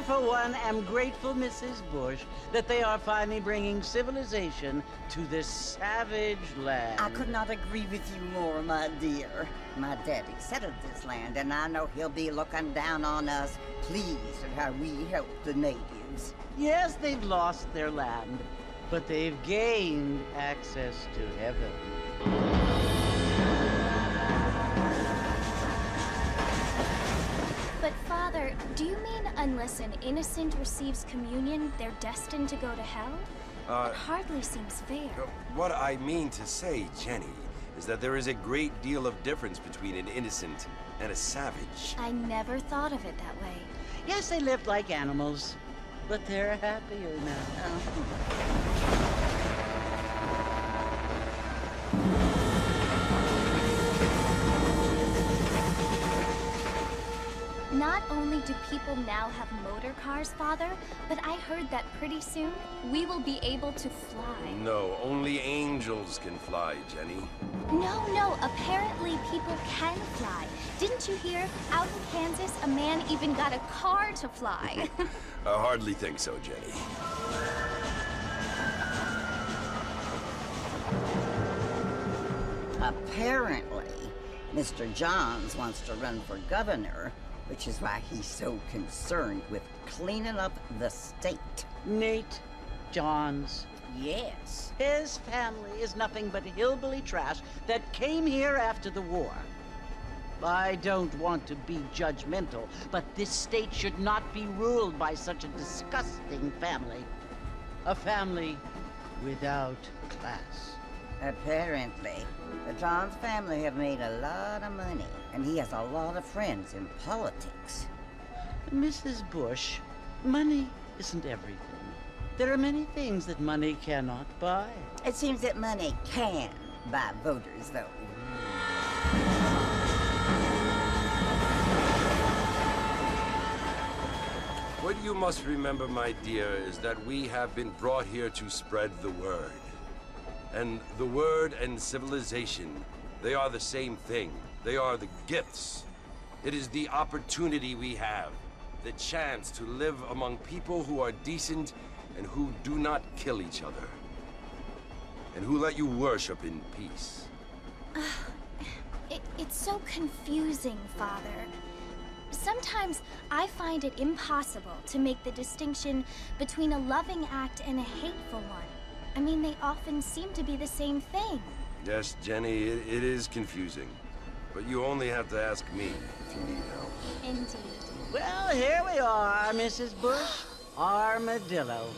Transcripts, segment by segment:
For one, am grateful, Mrs. Bush, that they are finally bringing civilization to this savage land. I could not agree with you more, my dear. My daddy settled this land, and I know he'll be looking down on us, pleased at how we help the natives. Yes, they've lost their land, but they've gained access to heaven. But, Father, do you mean unless an innocent receives communion, they're destined to go to hell? That hardly seems fair. What I mean to say, Jenny, is that there is a great deal of difference between an innocent and a savage. I never thought of it that way. Yes, they lived like animals, but they're happier now. Not only do people now have motor cars, Father, but I heard that pretty soon we will be able to fly. No, only angels can fly, Jenny. No, apparently people can fly. Didn't you hear? Out in Kansas, a man even got a car to fly. I hardly think so, Jenny. Apparently, Mr. Johns wants to run for governor, which is why he's so concerned with cleaning up the state. Nate Johns. Yes. His family is nothing but hillbilly trash that came here after the war. I don't want to be judgmental, but this state should not be ruled by such a disgusting family. A family without class. Apparently. John's family have made a lot of money, and he has a lot of friends in politics. Mrs. Bush, money isn't everything. There are many things that money cannot buy. It seems that money can buy voters, though. What you must remember, my dear, is that we have been brought here to spread the word. And the word and civilization, they are the same thing. They are the gifts. It is the opportunity we have, the chance to live among people who are decent and who do not kill each other, and who let you worship in peace. It's so confusing, Father. Sometimes I find it impossible to make the distinction between a loving act and a hateful one. I mean, they often seem to be the same thing. Yes, Jenny, it is confusing. But you only have to ask me if you need help. Indeed. Well, here we are, Mrs. Bush. Armadillo.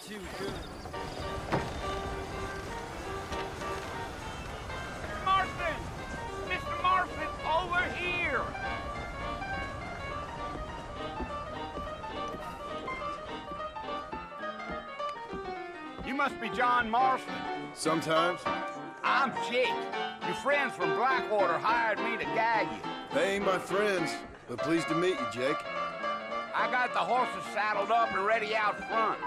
Too good. Marston! Mr. Marston, over here! You must be John Marston. Sometimes. I'm Jake. Your friends from Blackwater hired me to gag you. They ain't my friends, but pleased to meet you, Jake. I got the horses saddled up and ready out front.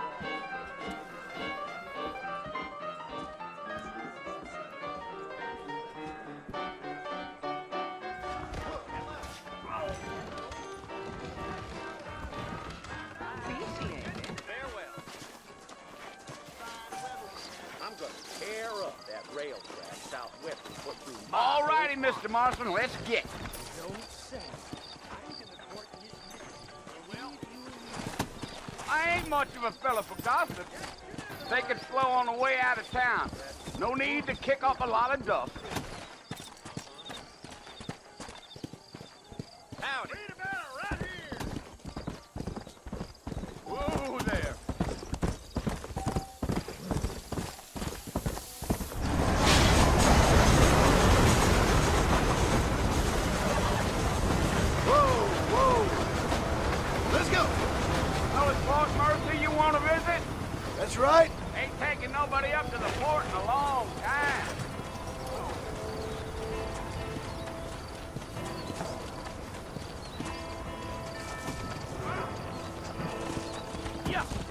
All righty, Mr. Marston, let's get. I ain't much of a fella for gossip. Take it slow on the way out of town. No need to kick up a lot of dust. Howdy. Read about it right here. Whoa there. That's right. Ain't taking nobody up to the fort in a long time.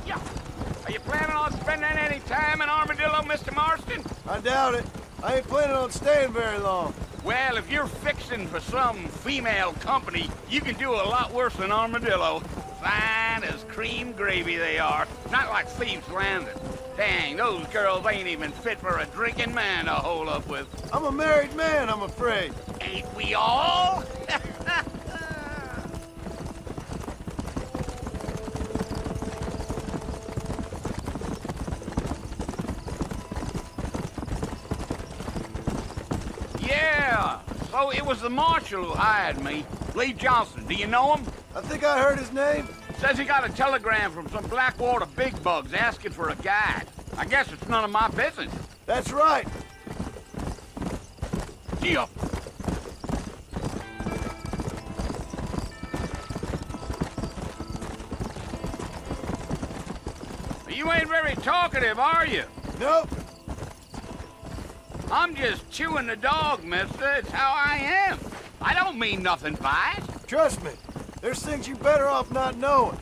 Yeah. Are you planning on spending any time in Armadillo, Mr. Marston? I doubt it. I ain't planning on staying very long. Well, if you're fixing for some female company, you can do a lot worse than Armadillo. Fine as cream gravy they are. Not like Thieves' Landing. Dang, those girls ain't even fit for a drinking man to hole up with. I'm a married man, I'm afraid. Ain't we all? Yeah, so it was the marshal who hired me. Lee Johnson, do you know him? I think I heard his name. Says he got a telegram from some Blackwater big bugs asking for a guide. I guess it's none of my business. That's right. Yeah. You ain't very talkative, are you? Nope. I'm just chewing the dog, mister. It's how I am. I don't mean nothing by it. Trust me, there's things you're better off not knowing.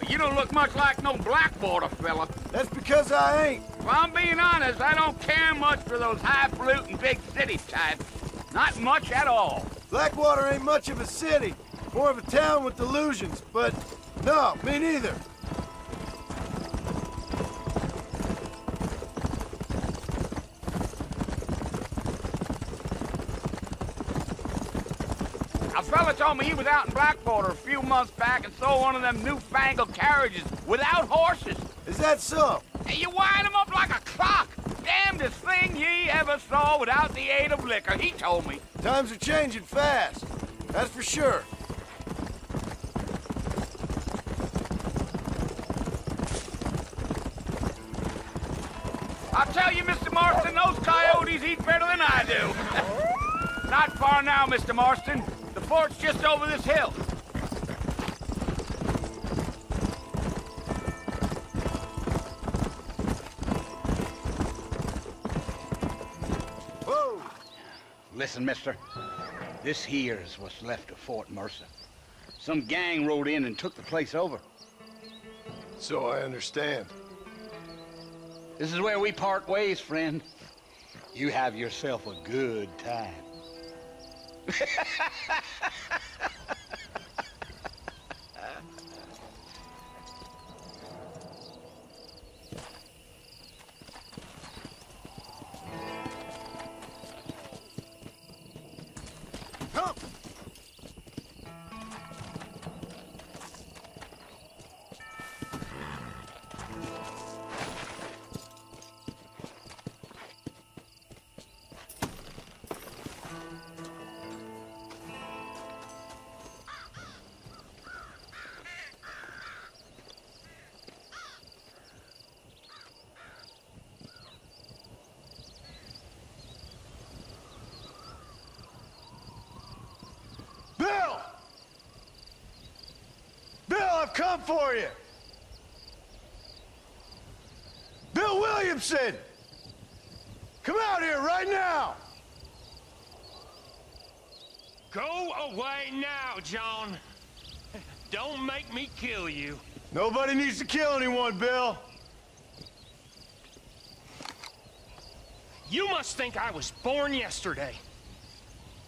You don't look much like no Blackwater fella. That's because I ain't. If I'm being honest, I don't care much for those highfalutin big city types. Not much at all. Blackwater ain't much of a city. More of a town with delusions, but no, me neither. A fella told me he was out in Blackwater a few months back and saw one of them newfangled carriages without horses. Is that so? And you wind them up like a clock. Damnedest thing ye ever saw without the aid of liquor, he told me. Times are changing fast. That's for sure. I'll tell you, Mr. Marston, those coyotes eat better than I do. Not far now, Mr. Marston. The fort's just over this hill. Whoa! Listen, mister. This here's what's left of Fort Mercer. Some gang rode in and took the place over. So I understand. This is where we part ways, friend. You have yourself a good time. Come! Bill! Bill, I've come for you! Bill Williamson! Come out here right now! Go away now, John. Don't make me kill you. Nobody needs to kill anyone, Bill. You must think I was born yesterday.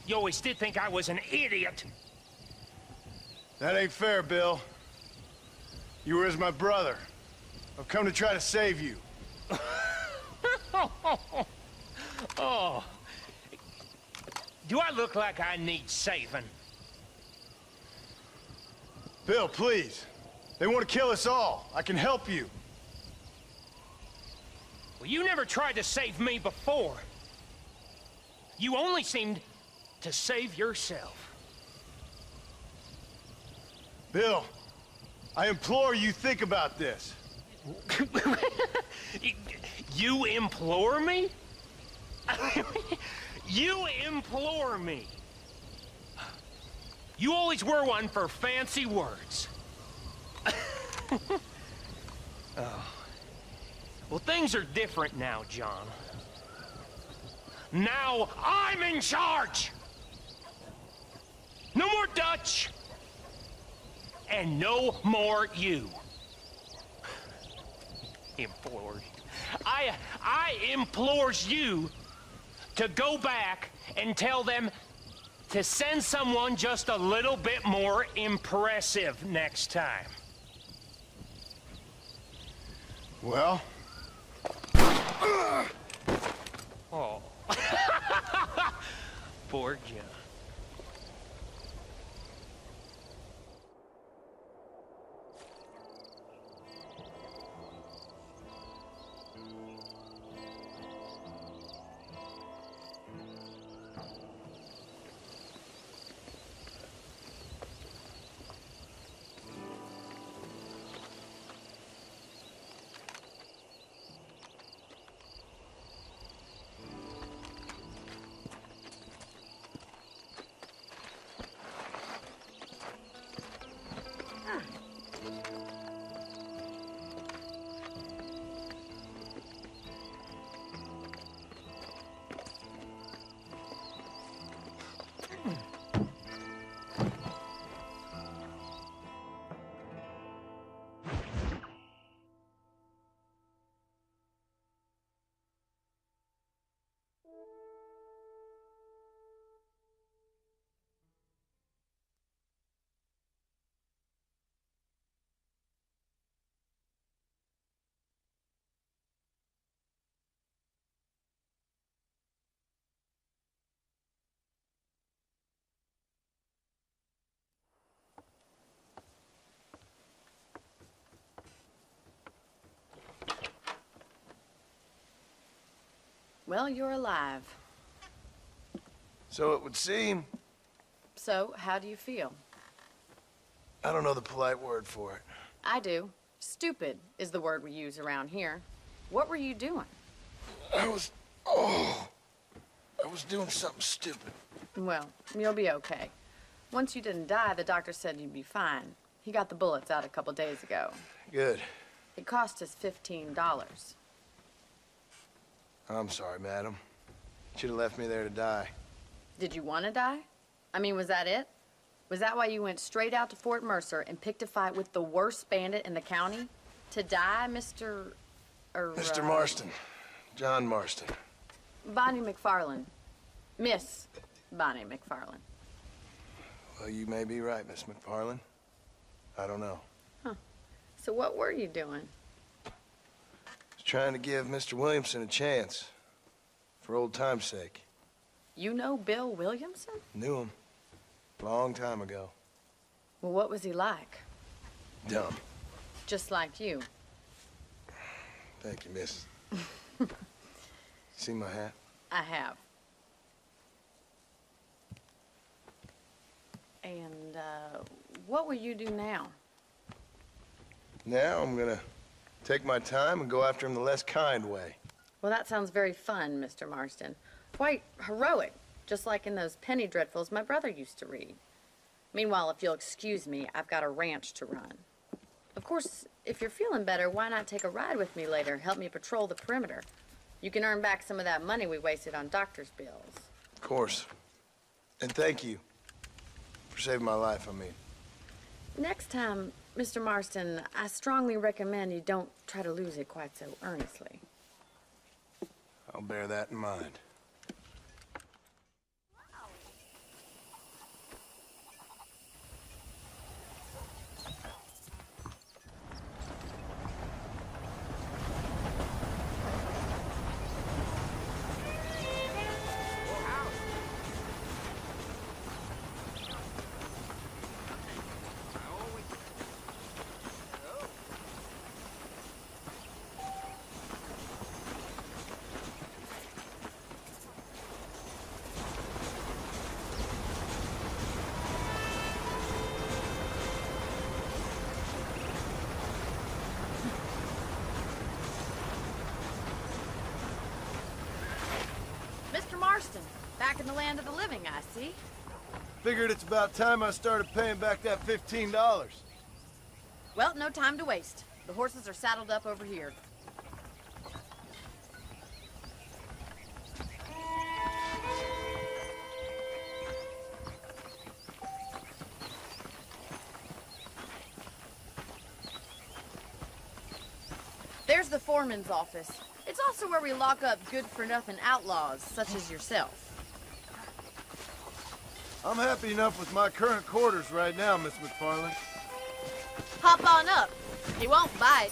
You always did think I was an idiot. That ain't fair, Bill. You were as my brother. I've come to try to save you. Oh. Do I look like I need saving? Bill, please. They want to kill us all. I can help you. Well, you never tried to save me before. You only seemed to save yourself. Bill, I implore you think about this. You implore me? You implore me. You always were one for fancy words. Oh. Well, things are different now, John. Now I'm in charge! No more Dutch! And no more you. Implored. I implores you to go back and tell them to send someone just a little bit more impressive next time. Well? Oh. Poor John. Well, you're alive. So it would seem. So, how do you feel? I don't know the polite word for it. I do. Stupid is the word we use around here. What were you doing? I was doing something stupid. Well, you'll be okay. Once you didn't die, the doctor said you'd be fine. He got the bullets out a couple days ago. Good. It cost us $15. I'm sorry, madam. Should have left me there to die. Did you want to die? I mean, was that it? Was that why you went straight out to Fort Mercer and picked a fight with the worst bandit in the county? To die, Mr. Mr. Marston. John Marston. Bonnie McFarlane. Miss Bonnie McFarlane. Well, you may be right, Miss McFarlane. I don't know. So what were you doing? I was trying to give Mr. Williamson a chance. For old time's sake. You know Bill Williamson? Knew him. Long time ago. Well, what was he like? Dumb. Just like you. Thank you, miss. See my hat? I have. And, what will you do now? Now I'm gonna take my time and go after him the less kind way. Well, that sounds very fun, Mr. Marston. Quite heroic, just like in those penny dreadfuls my brother used to read. Meanwhile, if you'll excuse me, I've got a ranch to run. Of course, if you're feeling better, why not take a ride with me later? Help me patrol the perimeter. You can earn back some of that money we wasted on doctor's bills. Of course. And thank you for saving my life, I mean. Next time, Mr. Marston, I strongly recommend you don't try to lose it quite so earnestly. I'll bear that in mind. Back in the land of the living, I see. Figured it's about time I started paying back that $15. Well, no time to waste. The horses are saddled up over here. There's the foreman's office. It's also where we lock up good-for-nothing outlaws, such as yourself. I'm happy enough with my current quarters right now, Miss McFarlane. Hop on up. He won't bite.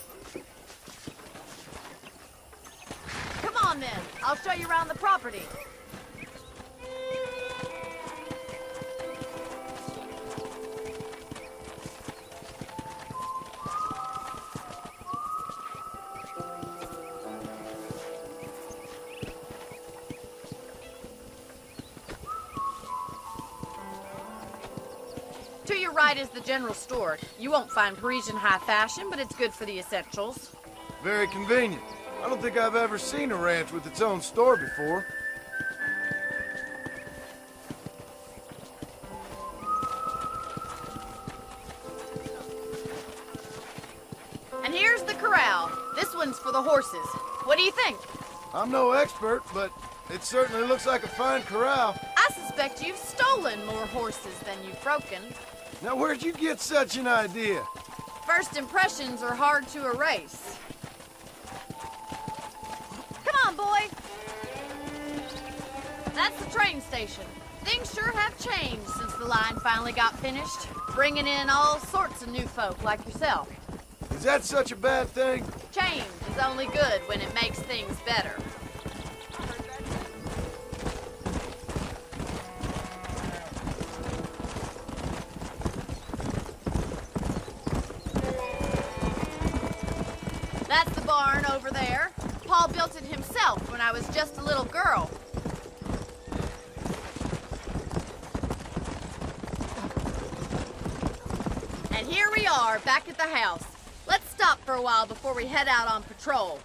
Come on, then. I'll show you around the property. To your right is the general store. You won't find Parisian high fashion, but it's good for the essentials. Very convenient. I don't think I've ever seen a ranch with its own store before. And here's the corral. This one's for the horses. What do you think? I'm no expert, but it certainly looks like a fine corral. I suspect you've stolen more horses than you've broken. Now, where'd you get such an idea? First impressions are hard to erase. Come on, boy. That's the train station. Things sure have changed since the line finally got finished, bringing in all sorts of new folk like yourself. Is that such a bad thing? Change is only good when it makes things better. That's the barn over there. Paul built it himself when I was just a little girl. And here we are, back at the house. Let's stop for a while before we head out on patrol.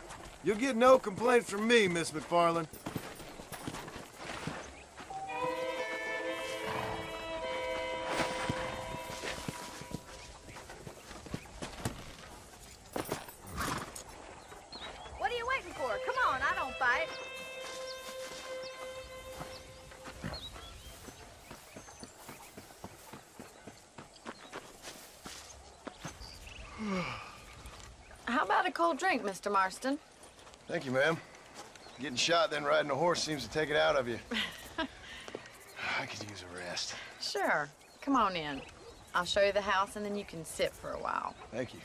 You'll get no complaints from me, Miss McFarland. What are you waiting for? Come on, I don't fight. How about a cold drink, Mr. Marston? Thank you, ma'am. Getting shot, then riding a horse seems to take it out of you. I could use a rest. Sure. Come on in. I'll show you the house, and then you can sit for a while. Thank you.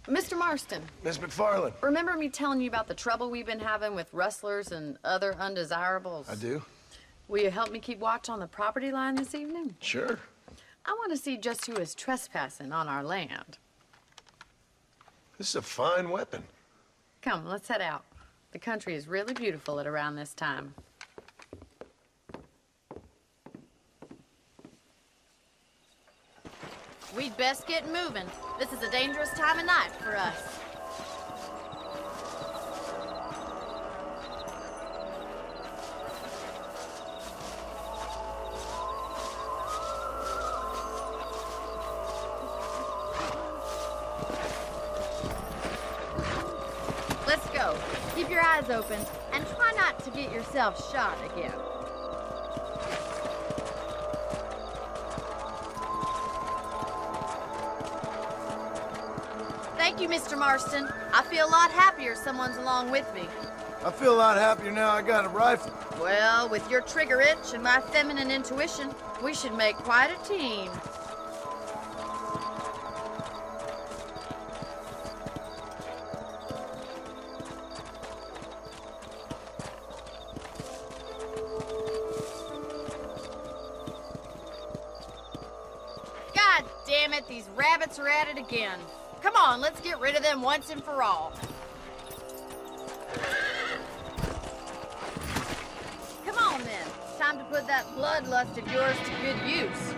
Mr. Marston, Miss McFarland. remember me telling you about the trouble we've been having with rustlers and other undesirables? I do. Will you help me keep watch on the property line this evening? Sure. I want to see just who is trespassing on our land. This is a fine weapon. Come, let's head out. The country is really beautiful at around this time. We'd best get moving. This is a dangerous time of night for us. Let's go. Keep your eyes open and try not to get yourself shot again. Thank you, Mr. Marston. I feel a lot happier someone's along with me. I feel a lot happier now I got a rifle. Well, with your trigger itch and my feminine intuition, we should make quite a team. God damn it, these rabbits are at it again. Come on, let's get rid of them once and for all. Come on then, it's time to put that bloodlust of yours to good use.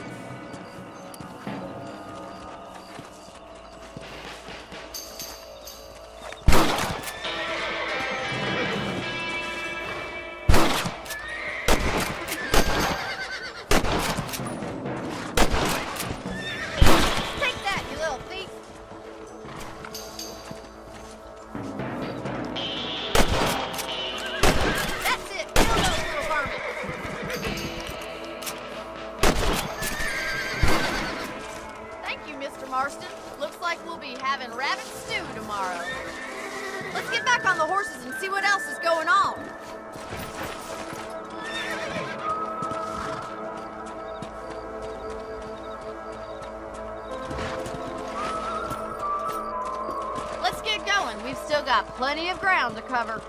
Marston. Looks like we'll be having rabbit stew tomorrow. Let's get back on the horses and see what else is going on. Let's get going. We've still got plenty of ground to cover.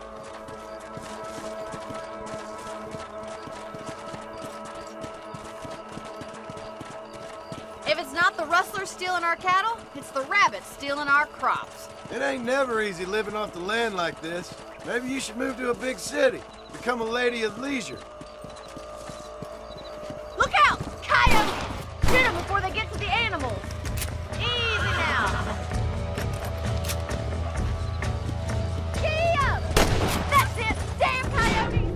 If it's not the rustlers stealing our cattle, it's the rabbits stealing our crops. It ain't never easy living off the land like this. Maybe you should move to a big city. Become a lady of leisure. Look out! Coyotes! Shoot them before they get to the animals. Easy now. Giddy up! That's it! Damn coyotes!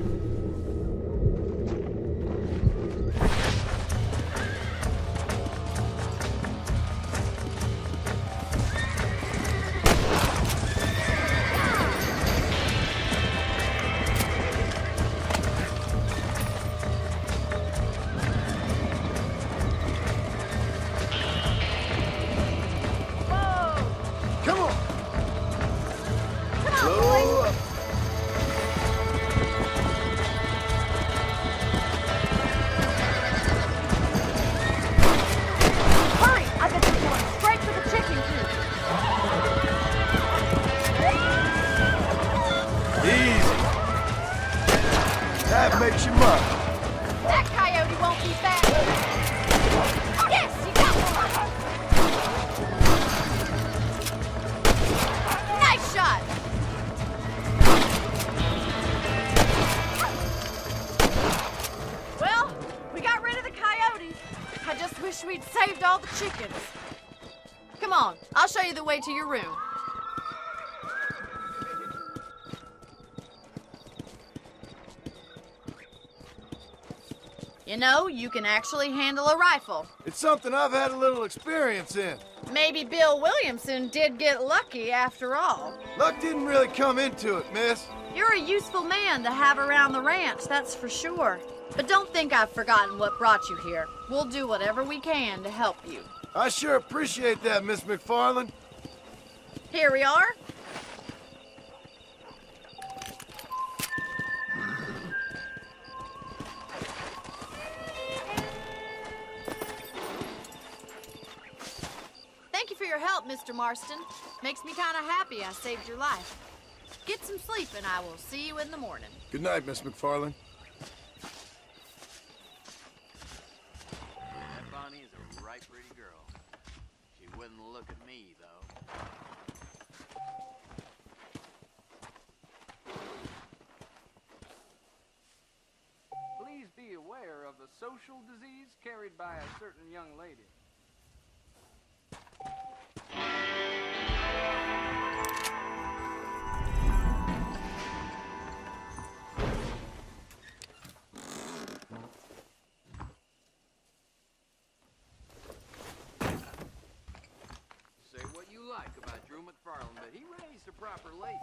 Come on, I'll show you the way to your room. You know, you can actually handle a rifle. It's something I've had a little experience in. Maybe Bill Williamson did get lucky after all. Luck didn't really come into it, miss. You're a useful man to have around the ranch, that's for sure. But don't think I've forgotten what brought you here. We'll do whatever we can to help you. I sure appreciate that, Miss McFarland. Here we are. Thank you for your help, Mr. Marston. Makes me kind of happy I saved your life. Get some sleep and I will see you in the morning. Good night, Miss McFarland. That Bonnie is a right pretty girl. She wouldn't look at me, though. Please be aware of a social disease carried by a certain young lady. Say what you like about Drew McFarland, but he raised a proper lady.